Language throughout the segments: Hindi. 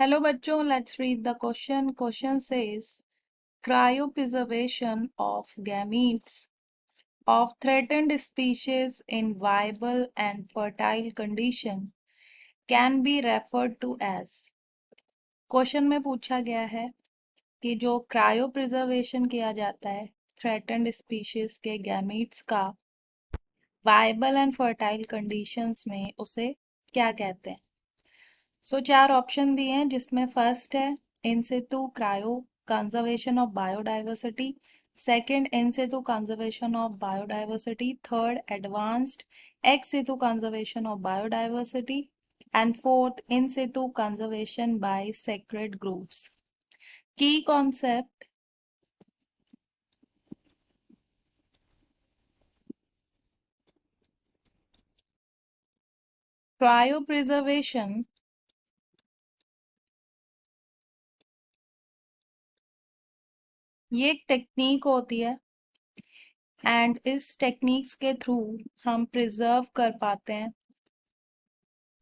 Hello bachcho, let's read the question. Question says cryopreservation of gametes of threatened species in viable and fertile condition can be referred to as। Question में पूछा गया है कि जो क्रायो प्रिजर्वेशन किया जाता है थ्रेटेंड स्पीशीज के गैमीट्स का वायबल एंड फर्टाइल कंडीशंस में उसे क्या कहते हैं। चार ऑप्शन दिए हैं जिसमें फर्स्ट है in situ cryo conservation of biodiversity, second in situ conservation of biodiversity, third advanced ex situ conservation of biodiversity and fourth in situ conservation by sacred groves. Key concept cryopreservation ये एक टेक्निक होती है एंड इस टेक्निक्स के थ्रू हम प्रिजर्व कर पाते हैं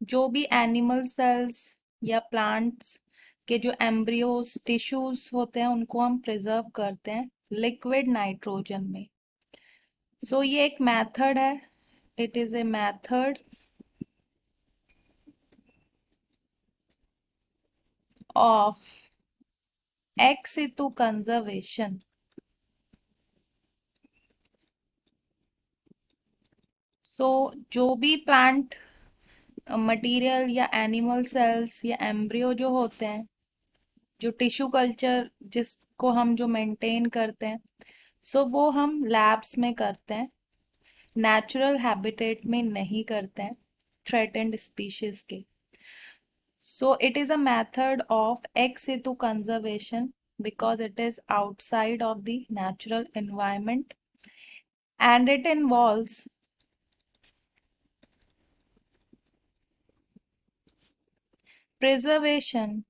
जो भी एनिमल सेल्स या प्लांट्स के जो एम्ब्रियोज टिश्यूज होते हैं उनको हम प्रिजर्व करते हैं लिक्विड नाइट्रोजन में। ये एक मेथड है, it is a method of ex situ conservation. जो भी प्लांट मटेरियल या एनिमल सेल्स या एम्ब्रियो जो होते हैं, जो टिश्यू कल्चर जिसको हम जो मेंटेन करते हैं, वो हम लैब्स में करते हैं, नेचुरल हैबिटेट में नहीं करते हैं थ्रेटेंड स्पीशीज के। It is a method of ex situ conservation because it is outside of the natural environment and it involves preservation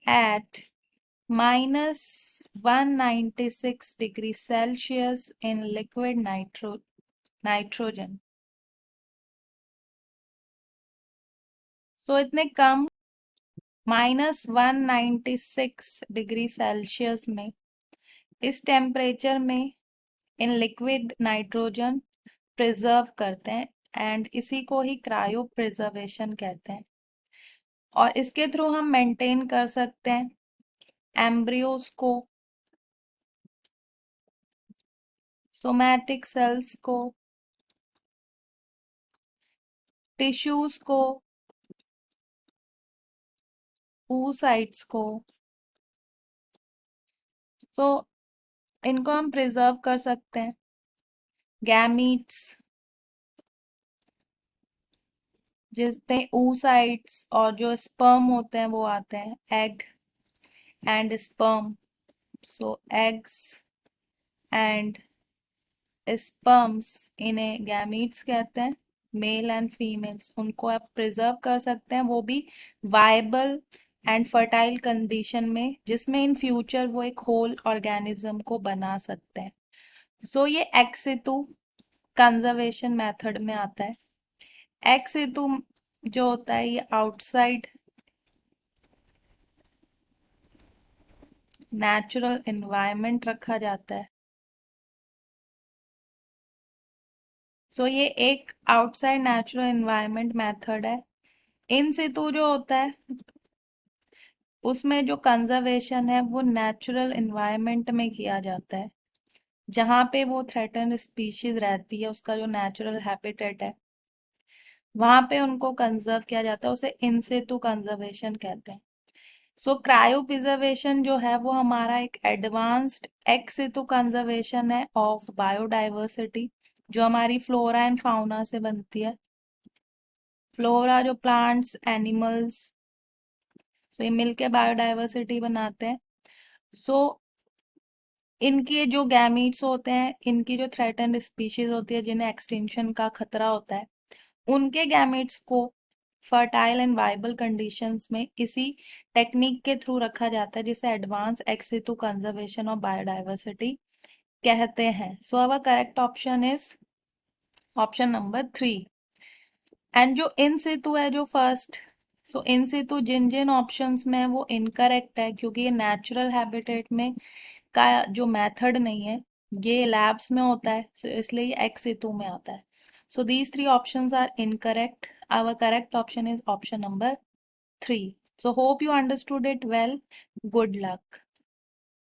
at minus 196 degrees Celsius in liquid nitrogen। इतने कम -196 डिग्री सेल्सियस में इस टेम्परेचर में इन लिक्विड नाइट्रोजन प्रिजर्व करते हैं एंड इसी को ही क्रायो प्रिजर्वेशन कहते हैं। और इसके थ्रू हम मेंटेन कर सकते हैं एम्ब्रियोज को, सोमैटिक सेल्स को, टिश्यूज को, oocytes को। इनको हम प्रिजर्व कर सकते हैं। गैमीट्स जिसमें oocytes और जो स्पर्म होते हैं वो आते हैं, egg and sperm. Eggs and sperms इन्हें गैमीट्स कहते हैं, मेल एंड फीमेल्स। उनको आप प्रिजर्व कर सकते हैं, वो भी वायबल एंड फर्टाइल कंडीशन में जिसमें इन फ्यूचर वो एक होल ऑर्गेनिज्म को बना सकते हैं। ये एक्स सितु कंजर्वेशन मेथड में आता है। एक्स सितु जो होता है ये आउटसाइड नेचुरल एनवायरनमेंट रखा जाता है। ये एक आउटसाइड नेचुरल एनवायरनमेंट मेथड है। इन सितु जो होता है उसमें जो कंजर्वेशन है वो नेचुरल एनवायरनमेंट में किया जाता है, जहाँ पे वो थ्रेटन स्पीशीज रहती है, उसका जो नेचुरल हैबिटेट है वहां पे उनको कंजर्व किया जाता है, उसे इन सितु कंजर्वेशन कहते हैं। क्रायो प्रिजर्वेशन जो है वो हमारा एक एडवांस्ड एक्स सितु कंजर्वेशन है ऑफ बायोडाइवर्सिटी, जो हमारी फ्लोरा एंड फाउना से बनती है। फ्लोरा जो प्लांट्स एनिमल्स, ये मिलके बायोडाइवर्सिटी बनाते हैं। इनके जो गैमीट्स होते हैं, इनकी जो थ्रेटन्ड स्पीशीज होती है जिन्हें एक्सटिंक्शन का खतरा होता है, उनके गैमीट्स को फर्टाइल एंड वाइबल कंडीशंस में इसी टेक्निक के थ्रू रखा जाता है जिसे advance ex situ conservation of biodiversity कहते हैं। Our correct option is option number 3। And जो इन सितु है जो फर्स्ट, सो इन सितु जिन जिन ऑप्शंस में है वो इनकरेक्ट है, क्योंकि ये नेचुरल हैबिटेट में का जो मेथड नहीं है, ये लैब्स में होता है, so इसलिए ये एक्स सितु में आता है. So these three options are incorrect. Our correct option is option number 3. So hope you understood it well. Good luck.